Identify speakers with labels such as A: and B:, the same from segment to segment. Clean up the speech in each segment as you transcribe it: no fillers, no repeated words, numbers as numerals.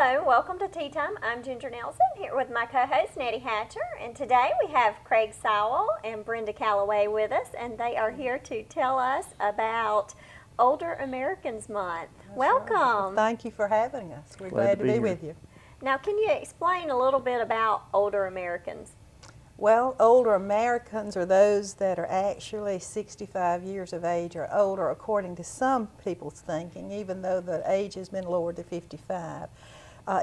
A: Hello, welcome to Tea Time. I'm Ginger Nelson here with my co-host Nettie Hatcher, and today we have Craig Sowell and Brenda Callaway with us, and they are here to tell us about Older Americans Month. Welcome.
B: Well, thank you for having us. We're glad to be with you.
A: Now, can you explain a little bit about older Americans?
B: Well, older Americans are those that are actually 65 years of age or older, according to some people's thinking, even though the age has been lowered to 55.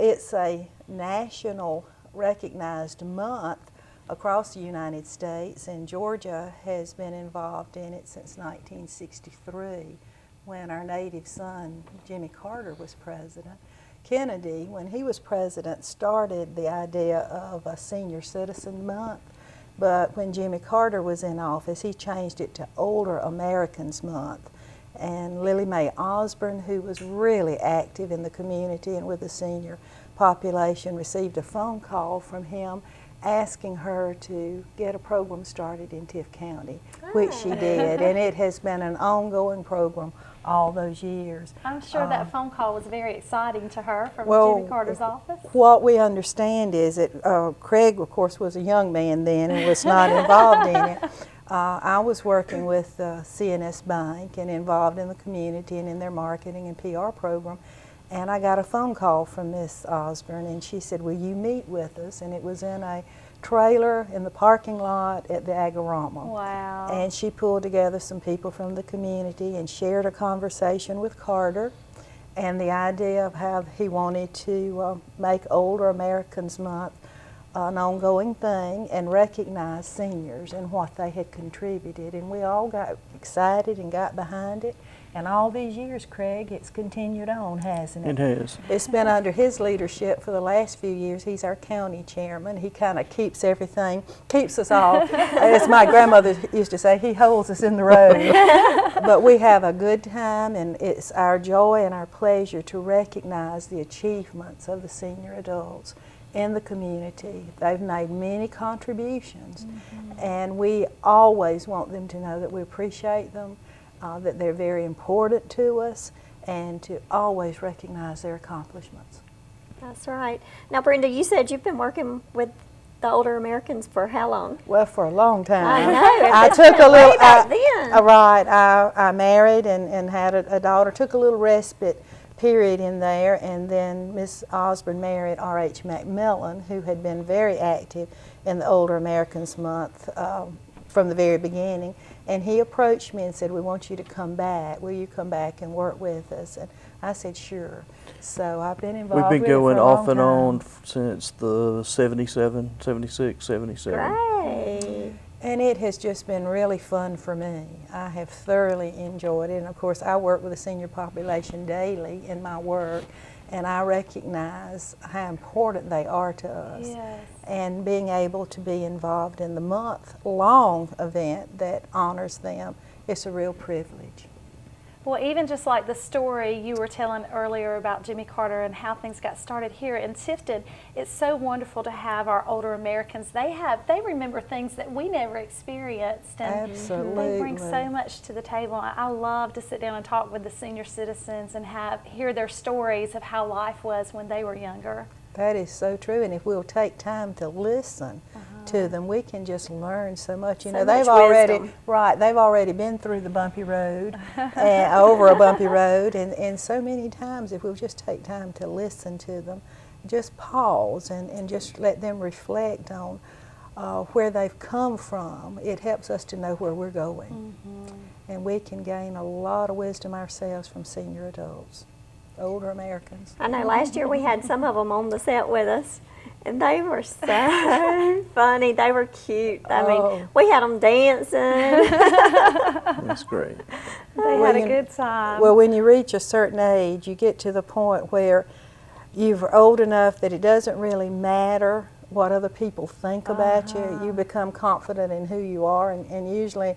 B: It's a national recognized month across the United States, and Georgia has been involved in it since 1963, when our native son, Jimmy Carter, was president. Kennedy, when he was president, started the idea of a senior citizen month, but when Jimmy Carter was in office, he changed it to Older Americans Month. And Lily Mae Osborne, who was really active in the community and with the senior population, received a phone call from him asking her to get a program started in Tift County, which she did, and it has been an ongoing program all those years.
C: I'm sure that phone call was very exciting to her from Jimmy Carter's office.
B: What we understand is that Craig, of course, was a young man then and was not involved in it. I was working with CNS Bank and involved in the community and in their marketing and PR program, and I got a phone call from Miss Osborne, and she said, "Will you meet with us?" And it was in a trailer in the parking lot at the Agorama.
C: Wow.
B: And she pulled together some people from the community and shared a conversation with Carter and the idea of how he wanted to make Older Americans Month an ongoing thing and recognize seniors and what they had contributed. And we all got excited and got behind it. And all these years, Craig, it's continued on, hasn't it?
D: It has.
B: It's been under his leadership for the last few years. He's our county chairman. He kind of keeps everything, keeps us all, as my grandmother used to say, he holds us in the road. But we have a good time, and it's our joy and our pleasure to recognize the achievements of the senior adults in the community. They've made many contributions, and we always want them to know that we appreciate them, that they're very important to us, and to always recognize their accomplishments.
A: That's right. Now, Brenda, you said you've been working with the Older Americans for how long?
B: Well, for a long time.
A: I know.
B: I took a little,
A: way back then.
B: Right, I married and had a daughter, took a little respite period in there, and then Miss Osborne married R.H. McMillan, who had been very active in the Older Americans Month from the very beginning. And he approached me and said, "We want you to come back. Will you come back and work with us?" And I said, "Sure." So I've been involved
D: We've been
B: with it for
D: going
B: a
D: off
B: long
D: and on
B: time.
D: since the 77, 76, 77.
A: Great.
B: And it has just been really fun for me. I have thoroughly enjoyed it. And of course, I work with the senior population daily in my work, and I recognize how important they are to us.
C: Yes.
B: And being able to be involved in the month-long event that honors them, it's a real privilege.
C: Well, even just like the story you were telling earlier about Jimmy Carter and how things got started here in Tifton, it's so wonderful to have our older Americans. They remember things that we never experienced, and
B: Absolutely.
C: they bring so much to the table. I love to sit down and talk with the senior citizens and hear their stories of how life was when they were younger.
B: That is so true, and if we'll take time to listen to them, we can just learn so much. You know, they've already been through the bumpy road, and over a bumpy road, and so many times if we'll just take time to listen to them, just pause and just let them reflect on where they've come from, it helps us to know where we're going. And we can gain a lot of wisdom ourselves from senior adults. Older Americans.
A: I know last year we had some of them on the set with us, and they were so funny. They were cute. I mean, we had them dancing.
D: That's great.
C: They had a good time.
B: Well, when you reach a certain age, you get to the point where you're old enough that it doesn't really matter what other people think about you. You become confident in who you are, and usually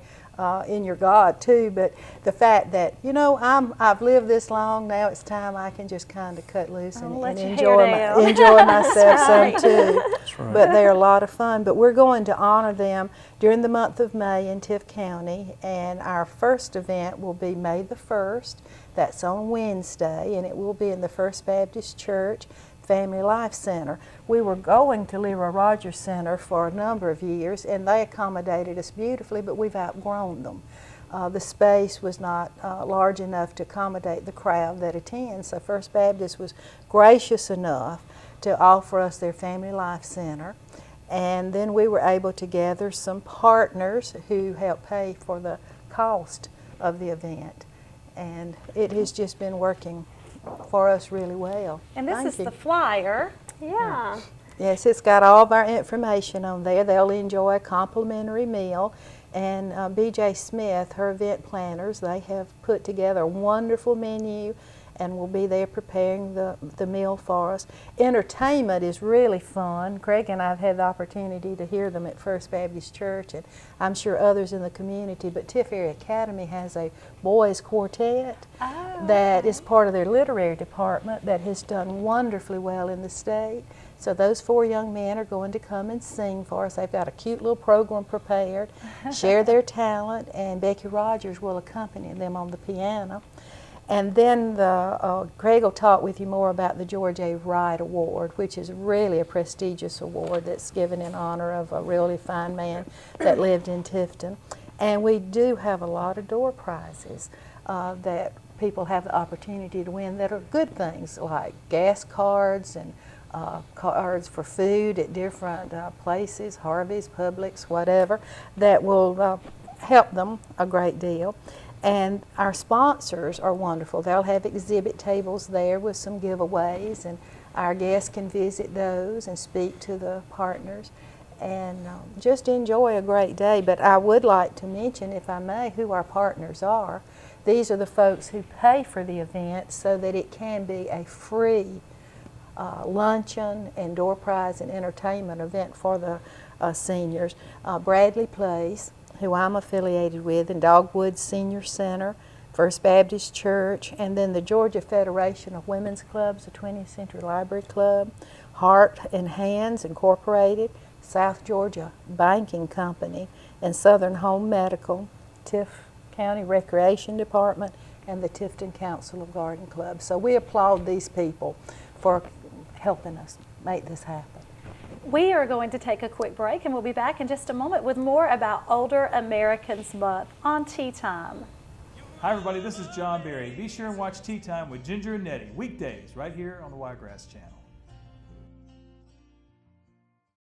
B: in your God too. But the fact that, you know, I've lived this long, now it's time I can just kind of cut loose and enjoy myself some too.
D: That's right.
B: But they're a lot of fun. But we're going to honor them during the month of May in Tift County, and our first event will be May the 1st. That's on Wednesday, and it will be in the First Baptist Church, Family Life Center. We were going to Leroy Rogers Center for a number of years, and they accommodated us beautifully, but we've outgrown them. The space was not large enough to accommodate the crowd that attends, so First Baptist was gracious enough to offer us their Family Life Center. And then we were able to gather some partners who helped pay for the cost of the event. And it has just been working for us really well.
C: And this
B: Thank
C: is
B: you.
C: the flyer.
A: Yeah.
B: Yes, it's got all of our information on there. They'll enjoy a complimentary meal. And B.J. Smith, her event planners, they have put together a wonderful menu and will be there preparing the meal for us. Entertainment is really fun. Craig and I have had the opportunity to hear them at First Baptist Church, and I'm sure others in the community, but Tiff Area Academy has a boys quartet that is part of their literary department that has done wonderfully well in the state. So those 4 young men are going to come and sing for us. They've got a cute little program prepared, share their talent, and Becky Rogers will accompany them on the piano. And then Craig will talk with you more about the George A. Wright Award, which is really a prestigious award that's given in honor of a really fine man that lived in Tifton. And we do have a lot of door prizes that people have the opportunity to win that are good things, like gas cards and cards for food at different places, Harvey's, Publix, whatever, that will help them a great deal. And our sponsors are wonderful. They'll have exhibit tables there with some giveaways, and our guests can visit those and speak to the partners and just enjoy a great day. But I would like to mention, if I may, who our partners are. These are the folks who pay for the event so that it can be a free luncheon and door prize and entertainment event for the seniors. Bradley Place, who I'm affiliated with, and Dogwood Senior Center, First Baptist Church, and then the Georgia Federation of Women's Clubs, the 20th Century Library Club, Heart and Hands Incorporated, South Georgia Banking Company, and Southern Home Medical, Tiff County Recreation Department, and the Tifton Council of Garden Clubs. So we applaud these people for helping us make this happen.
C: We are going to take a quick break, and we'll be back in just a moment with more about Older Americans Month on Tea Time.
E: Hi everybody, this is John Berry. Be sure and watch Tea Time with Ginger Nettie weekdays right here on the Wiregrass Channel.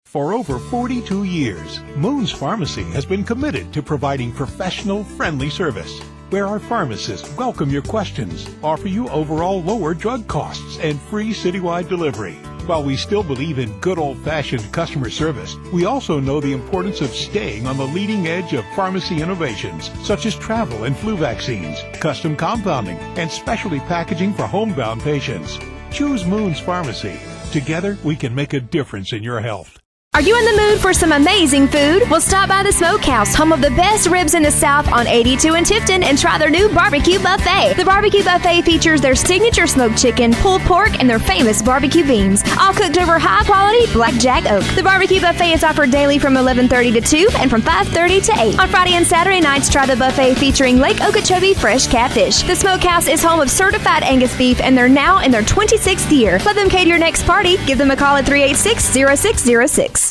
F: For over 42 years, Moon's Pharmacy has been committed to providing professional, friendly service, where our pharmacists welcome your questions, offer you overall lower drug costs, and free citywide delivery. While we still believe in good old-fashioned customer service, we also know the importance of staying on the leading edge of pharmacy innovations, such as travel and flu vaccines, custom compounding, and specialty packaging for homebound patients. Choose Moon's Pharmacy. Together, we can make a difference in your health.
G: Are you in the mood for some amazing food? Well, stop by the Smokehouse, home of the best ribs in the South on 82 in Tifton, and try their new barbecue buffet. The barbecue buffet features their signature smoked chicken, pulled pork, and their famous barbecue beans, all cooked over high-quality blackjack oak. The barbecue buffet is offered daily from 11:30 to 2 and from 5:30 to 8. On Friday and Saturday nights, try the buffet featuring Lake Okeechobee fresh catfish. The Smokehouse is home of certified Angus beef, and they're now in their 26th year. Let them cater your next party. Give them a call at 386-0606.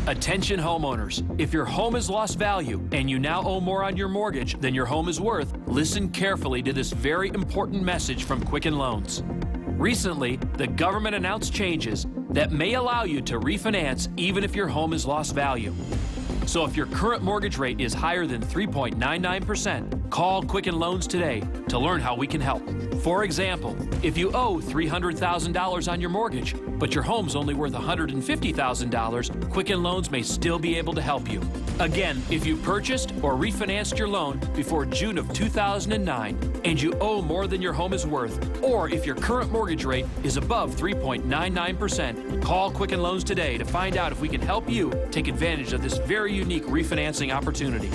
H: Attention homeowners, if your home has lost value and you now owe more on your mortgage than your home is worth, listen carefully to this very important message from Quicken Loans. Recently, the government announced changes that may allow you to refinance even if your home has lost value. So if your current mortgage rate is higher than 3.99%, call Quicken Loans today to learn how we can help. For example, if you owe $300,000 on your mortgage, but your home's only worth $150,000, Quicken Loans may still be able to help you. Again, if you purchased or refinanced your loan before June of 2009 and you owe more than your home is worth, or if your current mortgage rate is above 3.99%, call Quicken Loans today to find out if we can help you take advantage of this very unique refinancing opportunity.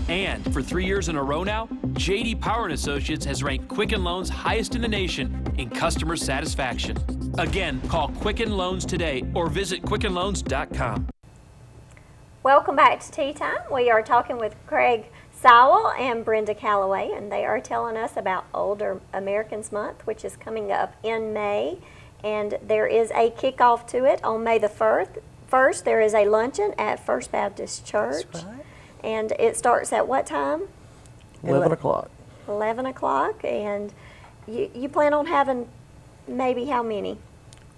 H: And for 3 years in a row now, J.D. Power & Associates has ranked Quicken Loans highest in the nation in customer satisfaction. Again, call Quicken Loans today or visit QuickenLoans.com.
A: Welcome back to Tea Time. We are talking with Craig Sowell and Brenda Callaway, and they are telling us about Older Americans Month, which is coming up in May. and there is a kickoff to it on May the 1st. There is a luncheon at First Baptist Church.
B: That's right.
A: And it starts at what time?
D: 11 o'clock.
A: 11 o'clock. And you plan on having maybe how many?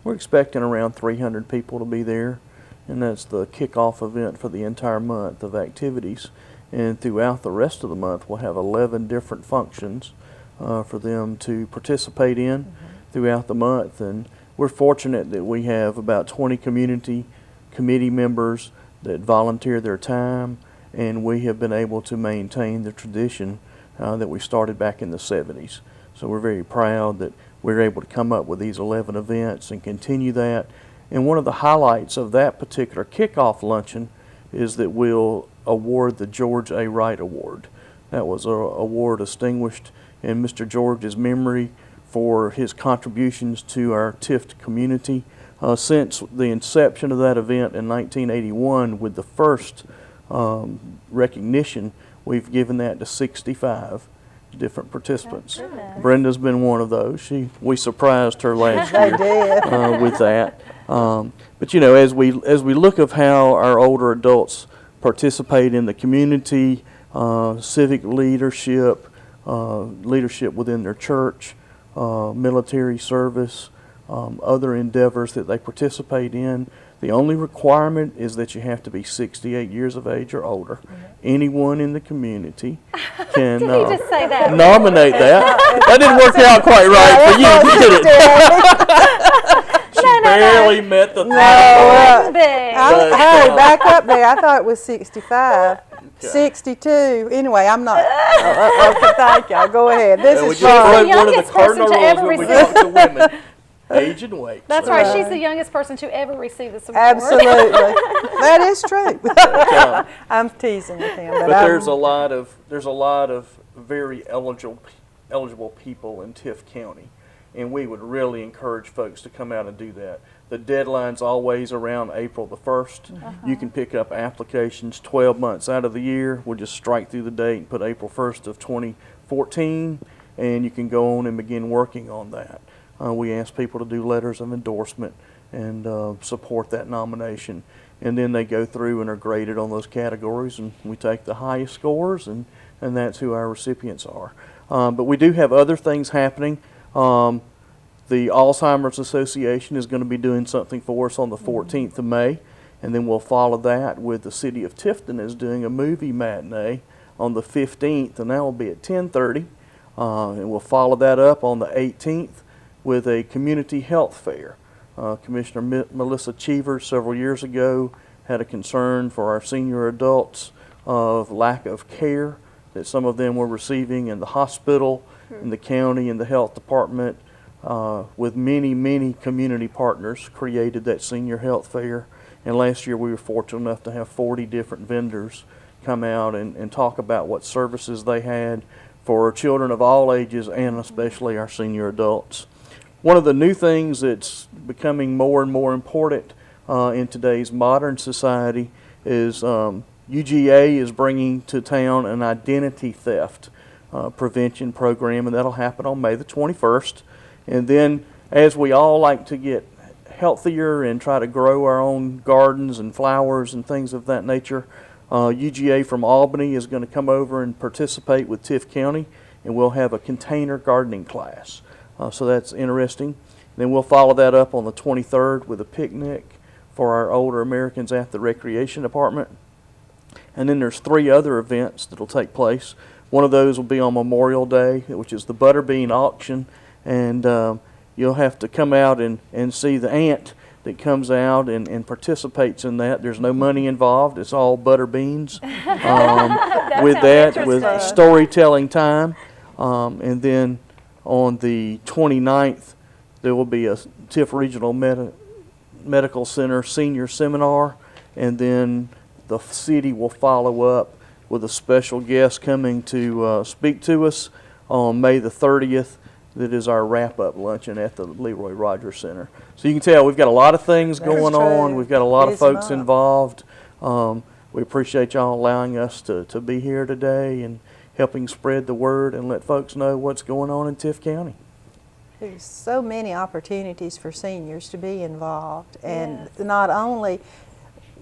D: We're expecting around 300 people to be there, and that's the kickoff event for the entire month of activities. And throughout the rest of the month, we'll have 11 different functions for them to participate in throughout the month. And we're fortunate that we have about 20 community committee members that volunteer their time, and we have been able to maintain the tradition that we started back in the 70s. So we're very proud that we're able to come up with these 11 events and continue that. And one of the highlights of that particular kickoff luncheon is that we'll award the George A. Wright Award. That was an award distinguished in Mr. George's memory for his contributions to our Tift community. Since the inception of that event in 1981, with the first recognition, we've given that to 65 different participants. Brenda's been one of those. We surprised her last year with that. But you know, as we look of how our older adults participate in the community, civic leadership, leadership within their church, military service, other endeavors that they participate in. The only requirement is that you have to be 68 years of age or older. Anyone in the community can
C: Did he just say that?
D: nominate that. That didn't work out quite right for you, did it? She barely met the threshold.
B: Hey, back up there. I thought it was 65. 62. Anyway, I'm not. Okay, thank you. Go ahead. This is fun.
D: One of the cardinal rules when we talk to women. Age and weight.
C: That's right. She's the youngest person to ever receive this award.
B: Absolutely. That is true. I'm teasing with him.
D: But there's a lot of very eligible people in Tift County, and we would really encourage folks to come out and do that. The deadline's always around April the 1st. You can pick up applications 12 months out of the year. We'll just strike through the date and put April 1st of 2014, and you can go on and begin working on that. We ask people to do letters of endorsement and support that nomination. And then they go through and are graded on those categories, and we take the highest scores, and that's who our recipients are. But we do have other things happening. The Alzheimer's Association is going to be doing something for us on the 14th of May, and then we'll follow that with the City of Tifton is doing a movie matinee on the 15th, and that will be at 10:30. And we'll follow that up on the 18th with a community health fair. Commissioner Melissa Cheever several years ago had a concern for our senior adults of lack of care that some of them were receiving in the hospital, in the county, in the health department. With many community partners created that senior health fair. And last year we were fortunate enough to have 40 different vendors come out and talk about what services they had for children of all ages and especially our senior adults. One of the new things that's becoming more and more important in today's modern society is UGA is bringing to town an identity theft prevention program, and that'll happen on May the 21st. And then as we all like to get healthier and try to grow our own gardens and flowers and things of that nature, UGA from Albany is going to come over and participate with Tift County, and we'll have a container gardening class. So that's interesting. Then we'll follow that up on the 23rd with a picnic for our older Americans at the Recreation Department. And then there's 3 other events that will take place. One of those will be on Memorial Day, which is the Butterbean Auction. And you'll have to come out and see the ant that comes out and participates in that. There's no money involved. It's all butter beans with that, with storytelling time. And then on the 29th, there will be a Tift Regional Medical Center senior seminar, and then the city will follow up with a special guest coming to speak to us on May the 30th. That is our wrap-up luncheon at the Leroy Rogers Center. So you can tell we've got a lot of things going on. We've got a lot of folks involved. We appreciate y'all allowing us to be here today and helping spread the word and let folks know what's going on in Tift County.
B: There's so many opportunities for seniors to be involved, and not only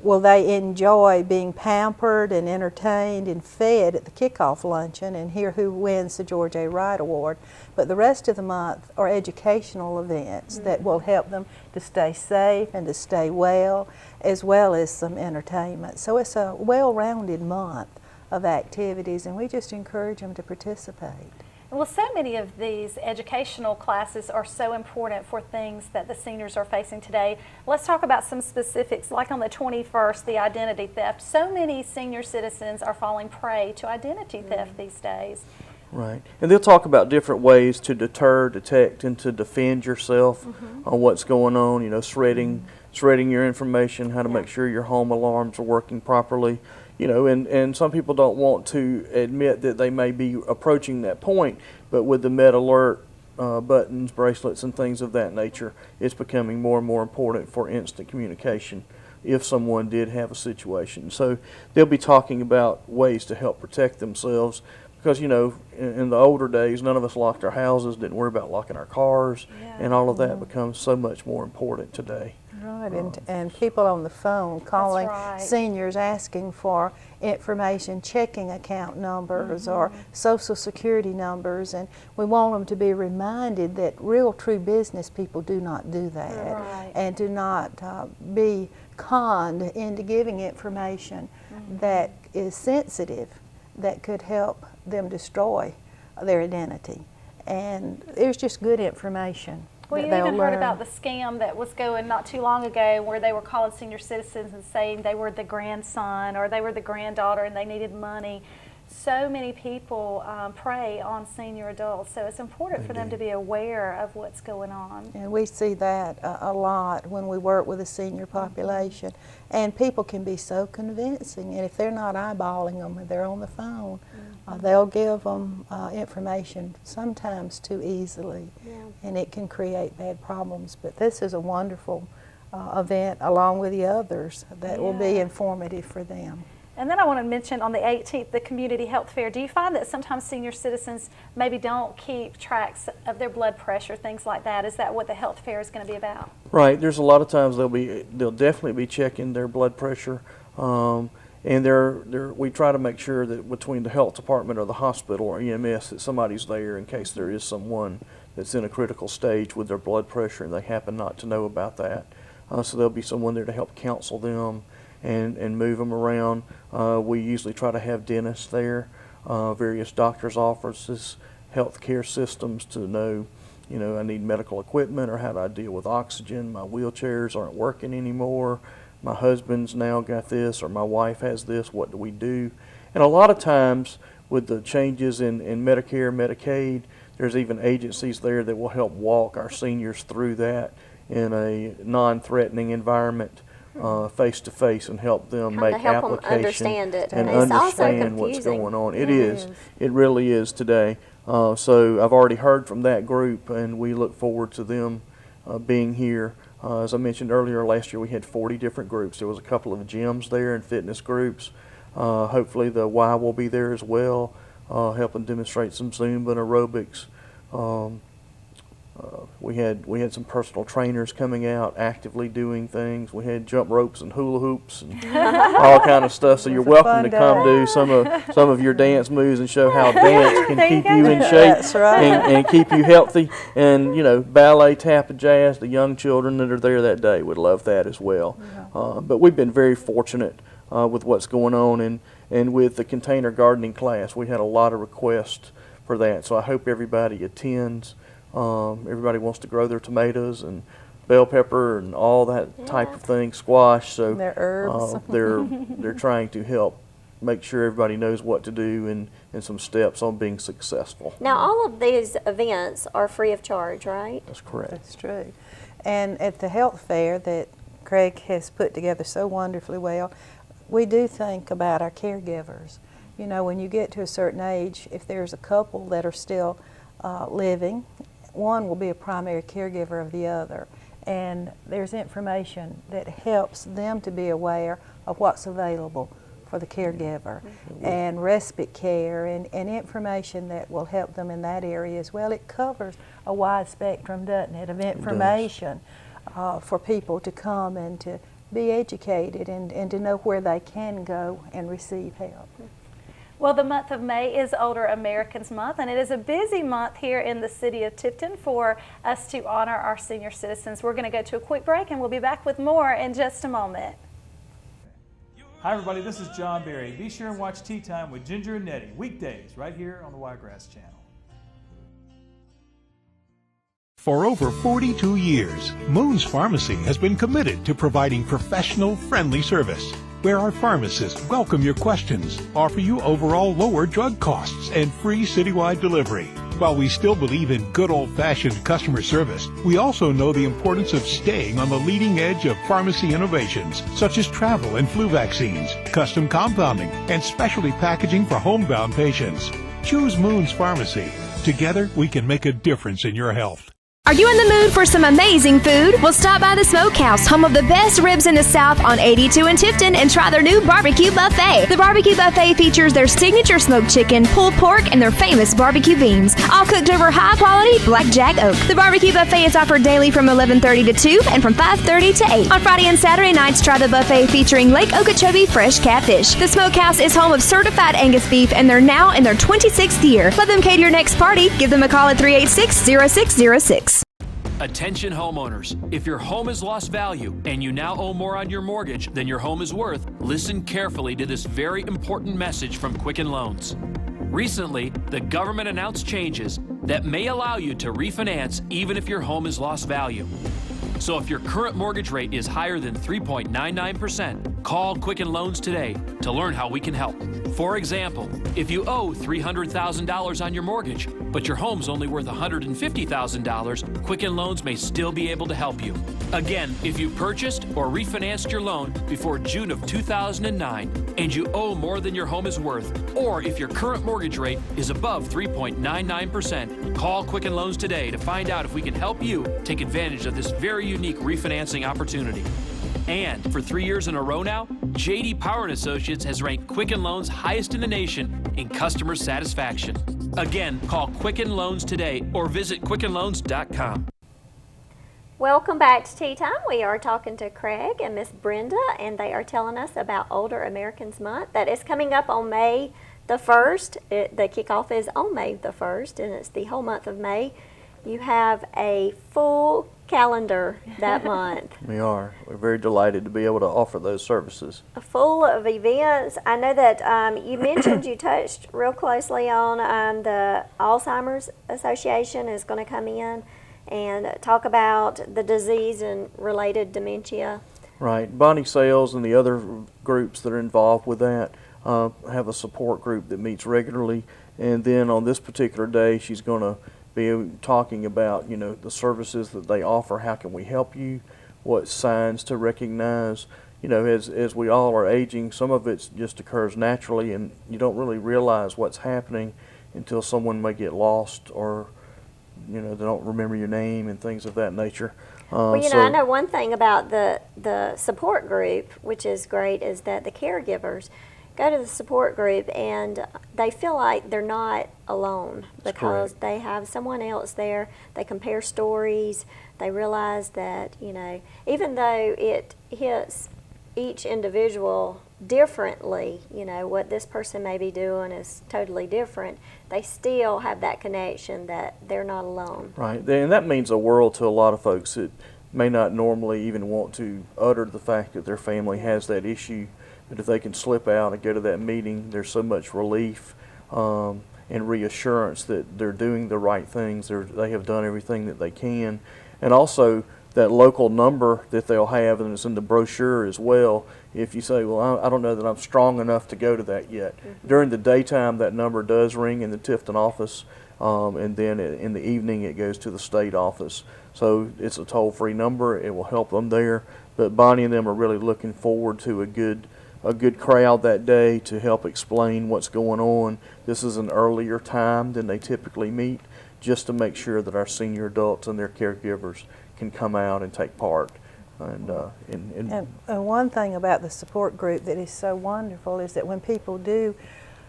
B: will they enjoy being pampered and entertained and fed at the kickoff luncheon and hear who wins the George A. Wright Award, but the rest of the month are educational events that will help them to stay safe and to stay well as some entertainment. So it's a well-rounded month of activities, and we just encourage them to participate.
C: Well, so many of these educational classes are so important for things that the seniors are facing today. Let's talk about some specifics, like on the 21st, the identity theft. So many senior citizens are falling prey to identity theft these days.
D: Right. And they'll talk about different ways to deter, detect, and to defend yourself on what's going on, you know, shredding your information, how to make sure your home alarms are working properly. You know, and some people don't want to admit that they may be approaching that point, but with the Med Alert buttons, bracelets, and things of that nature, it's becoming more and more important for instant communication if someone did have a situation. So they'll be talking about ways to help protect themselves because, you know, in the older days, none of us locked our houses, didn't worry about locking our cars, and all of that becomes so much more important today.
B: Right, and people on the phone calling seniors asking for information, checking account numbers or social security numbers, and we want them to be reminded that real true business people do not do that and do not be conned into giving information that is sensitive, that could help them destroy their identity. And there's just good information.
C: Well, you even heard about the scam that was going not too long ago where they were calling senior citizens and saying they were the grandson or they were the granddaughter and they needed money. So many people prey on senior adults, so it's important for them to be aware of what's going on.
B: And we see that a lot when we work with the senior population. And people can be so convincing, and if they're not eyeballing them, they're on the phone, they'll give them information sometimes too easily, and it can create bad problems. But this is a wonderful event along with the others that will be informative for them.
C: And then I want to mention on the 18th, the community health fair. Do you find that sometimes senior citizens maybe don't keep tracks of their blood pressure, things like that? Is that what the health fair is going to be about? Right.
D: There's a lot of times they'll definitely be checking their blood pressure, and we try to make sure that between the health department or the hospital or EMS that somebody's there in case there is someone that's in a critical stage with their blood pressure and they happen not to know about that. So there'll be someone there to help counsel them and move them around. We usually try to have dentists there, various doctor's offices, healthcare systems to know, you know, I need medical equipment or how do I deal with oxygen, my wheelchairs aren't working anymore, my husband's now got this or my wife has this, what do we do? And a lot of times with the changes in Medicare, Medicaid, there's even agencies there that will help walk our seniors through that in a non-threatening environment. Face to face and help them make application
A: understand it.
D: and understand what's going on. It is. It really is today. So I've already heard from that group, and we look forward to them being here. As I mentioned earlier, last year we had 40 different groups. There was a couple of gyms there and fitness groups. Hopefully the Y will be there as well, helping demonstrate some Zumba and aerobics. We had some personal trainers coming out actively doing things. We had jump ropes and hula hoops and all kind of stuff. So you're welcome to come do some of your dance moves and show how dance can keep you in shape and keep you healthy. And you know, ballet, tap, and jazz. The young children that are there that day would love that as well. But we've been very fortunate with what's going on, and with the container gardening class, we had a lot of requests for that. So I hope everybody attends. Everybody wants to grow their tomatoes and bell pepper and all that type of thing, squash. So
B: their herbs.
D: They're trying to help make sure everybody knows what to do and some steps on being successful.
A: Now, all of these events are free of charge, right?
D: That's correct.
B: That's true. And at the health fair that Craig has put together so wonderfully well, we do think about our caregivers. You know, when you get to a certain age, if there's a couple that are still living, one will be a primary caregiver of the other, and there's information that helps them to be aware of what's available for the caregiver, and respite care, and information that will help them in that area as well. It covers a wide spectrum, doesn't it, of information for people to come and to be educated and to know where they can go and receive help.
C: Well, the month of May is Older Americans Month, and it is a busy month here in the city of Tifton for us to honor our senior citizens. We're going to go to a quick break, and we'll be back with more in just a moment.
E: Hi, everybody. This is John Berry. Be sure and watch Tea Time with Ginger and Nettie weekdays right here on the Wiregrass Channel.
F: For over 42 years, Moon's Pharmacy has been committed to providing professional, friendly service, where our pharmacists welcome your questions, offer you overall lower drug costs, and free citywide delivery. While we still believe in good old-fashioned customer service, we also know the importance of staying on the leading edge of pharmacy innovations, such as travel and flu vaccines, custom compounding, and specialty packaging for homebound patients. Choose Moon's Pharmacy. Together, we can make a difference in your health.
G: Are you in the mood for some amazing food? Well, stop by the Smokehouse, home of the best ribs in the South on 82 in Tifton, and try their new barbecue buffet. The barbecue buffet features their signature smoked chicken, pulled pork, and their famous barbecue beans, all cooked over high-quality blackjack oak. The barbecue buffet is offered daily from 11:30 to 2 and from 5:30 to 8. On Friday and Saturday nights, try the buffet featuring Lake Okeechobee fresh catfish. The Smokehouse is home of certified Angus beef, and they're now in their 26th year. Let them cater your next party. Give them a call at 386-0606.
H: Attention homeowners, if your home has lost value and you now owe more on your mortgage than your home is worth, listen carefully to this very important message from Quicken Loans. Recently, the government announced changes that may allow you to refinance even if your home has lost value. So if your current mortgage rate is higher than 3.99%, call Quicken Loans today to learn how we can help. For example, if you owe $300,000 on your mortgage, but your home's only worth $150,000, Quicken Loans may still be able to help you. Again, if you purchased or refinanced your loan before June of 2009 and you owe more than your home is worth, or if your current mortgage rate is above 3.99%, call Quicken Loans today to find out if we can help you take advantage of this very unique refinancing opportunity. And for 3 years in a row now, J.D. Power & Associates has ranked Quicken Loans highest in the nation in customer satisfaction. Again, call Quicken Loans today or visit QuickenLoans.com.
A: Welcome back to Tea Time. We are talking to Craig and Miss Brenda, and they are telling us about Older Americans Month that is coming up on May the 1st. The kickoff is on May the 1st, and it's the whole month of May. You have a full calendar that month.
D: We are. We're very delighted to be able to offer those services.
A: Full of events. I know that you mentioned you touched real closely on the Alzheimer's Association is going to come in and talk about the disease and related dementia.
D: Right. Bonnie Sales and the other groups that are involved with that have a support group that meets regularly. And then on this particular day, she's going to be talking about, you know, the services that they offer. How can we help you? What signs to recognize? You know, as we all are aging, some of it just occurs naturally, and you don't really realize what's happening until someone may get lost, or you know, they don't remember your name and things of that nature.
A: Well, you know, I know one thing about the support group, which is great, is that the caregivers go to the support group and they feel like they're not alone because they have someone else there. They compare stories. They realize that, you know, even though it hits each individual differently, you know, what this person may be doing is totally different, they still have that connection that they're not alone.
D: Right, and that means a world to a lot of folks that may not normally even want to utter the fact that their family has that issue. But if they can slip out and go to that meeting, there's so much relief and reassurance that they're doing the right things. They have done everything that they can. And also that local number that they'll have, and it's in the brochure as well. If you say, well, I don't know that I'm strong enough to go to that yet. Mm-hmm. During the daytime, that number does ring in the Tifton office, and then in the evening it goes to the state office. So it's a toll-free number. It will help them there. But Bonnie and them are really looking forward to a good crowd that day to help explain what's going on. This is an earlier time than they typically meet, just to make sure that our senior adults and their caregivers can come out and take part.
B: And one thing about the support group that is so wonderful is that when people do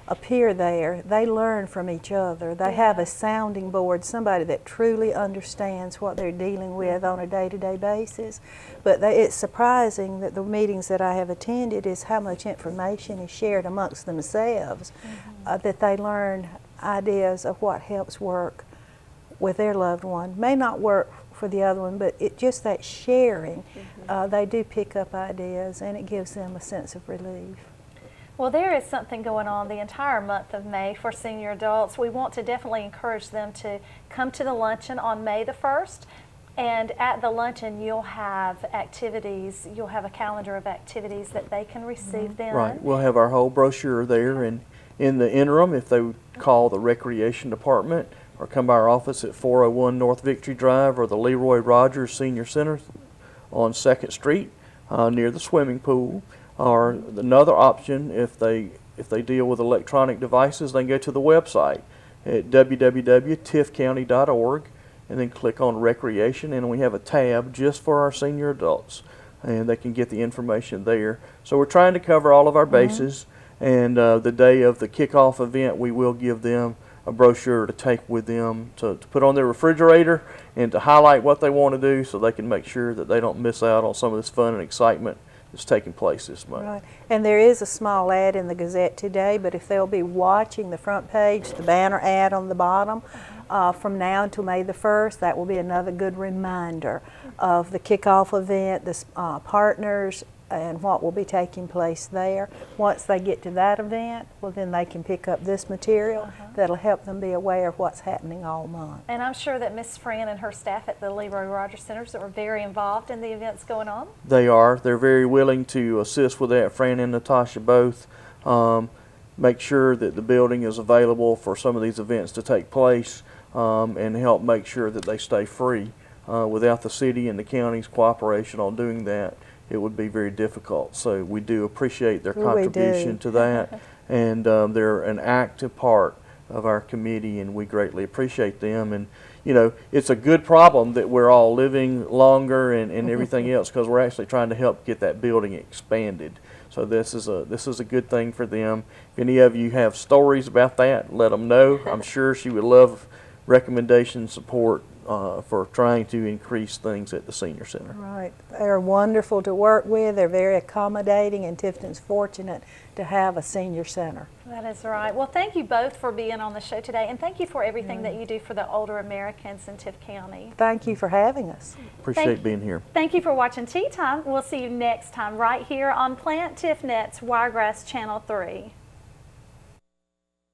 B: appear there, they learn from each other. They have a sounding board, somebody that truly understands what they're dealing with on a day-to-day basis. But it's surprising that the meetings that I have attended is how much information is shared amongst themselves, that they learn ideas of what helps work with their loved one. May not work for the other one, but just that sharing, they do pick up ideas, and it gives them a sense of relief.
C: Well, there is something going on the entire month of May for senior adults. We want to definitely encourage them to come to the luncheon on May the 1st. And at the luncheon, you'll have activities, you'll have a calendar of activities that they can receive then.
D: Right. We'll have our whole brochure there. And in the interim, if they would call the Recreation Department or come by our office at 401 North Victory Drive or the Leroy Rogers Senior Center on 2nd Street near the swimming pool. Or another option, if they deal with electronic devices, they can go to the website at www.tiffcounty.org and then click on Recreation, and we have a tab just for our senior adults, and they can get the information there. So we're trying to cover all of our bases, and the day of the kickoff event, we will give them a brochure to take with them to put on their refrigerator and to highlight what they want to do so they can make sure that they don't miss out on some of this fun and excitement that's taking place this month.
B: Right. And there is a small ad in the Gazette today, but if they'll be watching the front page, the banner ad on the bottom, from now until May the 1st, that will be another good reminder of the kickoff event, the partners, and what will be taking place there. Once they get to that event, well, then they can pick up this material that'll help them be aware of what's happening all month.
C: And I'm sure that Miss Fran and her staff at the Leroy Rogers Centers are very involved in the events going on.
D: They are. They're very willing to assist with that. Fran and Natasha both make sure that the building is available for some of these events to take place and help make sure that they stay free. Without the city and the county's cooperation on doing that, it would be very difficult. So we do appreciate their contribution to that, and they're an active part of our committee, and we greatly appreciate them. And you know, it's a good problem that we're all living longer and everything else, because we're actually trying to help get that building expanded. So this is a good thing for them. If any of you have stories about that, let them know. I'm sure she would love recommendation support for trying to increase things at the senior center.
B: Right. They're wonderful to work with. They're very accommodating, and Tifton's fortunate to have a senior center.
C: That is right. Well, thank you both for being on the show today, and thank you for everything that you do for the older Americans in Tiff County.
B: Thank you for having us.
D: Appreciate being here.
C: Thank you for watching Tea Time. We'll see you next time right here on Plant TIFNet's Wiregrass Channel 3.